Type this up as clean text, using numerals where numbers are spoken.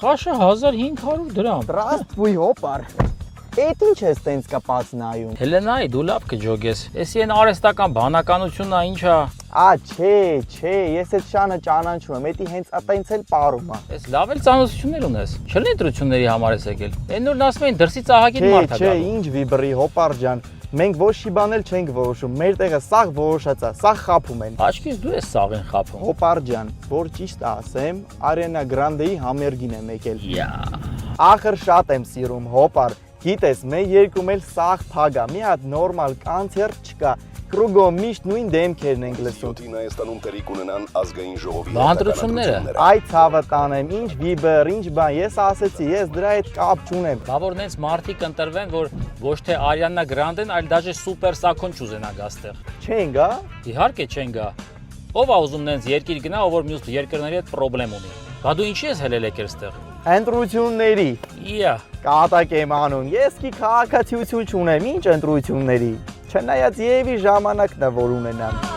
Խաշը 1500 դրամ։ Здравствуй, հոպար։ Էդ ինչ ես տենց կպած նայում։ Հելենայի, դու լավ կջոգես։ Էսի են արհեստական բանականությունն է, ինչա։ Չէ, ես այդ շանը ճանաչում եմ, էդի հենց տենց էլ պարում է։ Էս լավ էլ ծանոթություններ ունես։ Չլինի ընտրությունների համար ես եկել։ Այն նոր ասում էին դրսից ահագին մարդ է Չէ, գալու։ ինչ վիբրի, հոպար ջան։ Մենք ոչ մի բան էլ չենք որոշում, մեր տեղը սաղ որոշած է, սաղ խափում են։ Աչքից դու ես սաղին խափում։ Հոպար ջան, որ ճիշտ ասեմ, Արենա Գրանդեի համերգին եմ եկել։ Յա։ Ախր շատ եմ սիրում, հոպար։ Գիտես, մեր երկում էլ սաղ փագ է, մի հատ նորմալ կոնցերտ չկա։ Կրուգո միշտ նույն դեմքերն ենք լսում։ Հայաստանում տեղի կունենան ազգային ժողովի Բանտրությունները։ Այ ցավը տանեմ, ինչ վիբր, ինչ բան, ես ասեցի, ես դրա հետ կապ չունեմ։ Բա որ նենց մարդիկ ընտրվեն, որ ոչ թե Արիանա Գրանդեն, այլ դաժե սուպեր սակոն չուզենակ աստեղ։ Չեն գա։ Իհարկե չեն գա։ Ով է ուզում նենց երկիր գնա, ով որ մյուս երկրների հետ խնդրեմ ունի։ Բա դու ինչի ես հելել եկել ստեղ։ Ընտրությունների։ Իա։ Կատակ եմ անում, ես კი քաղաքացիություն չունեմ, ինչ ընտրությունների։ Չնայած Եևի ժամանակն է որ ունենամ։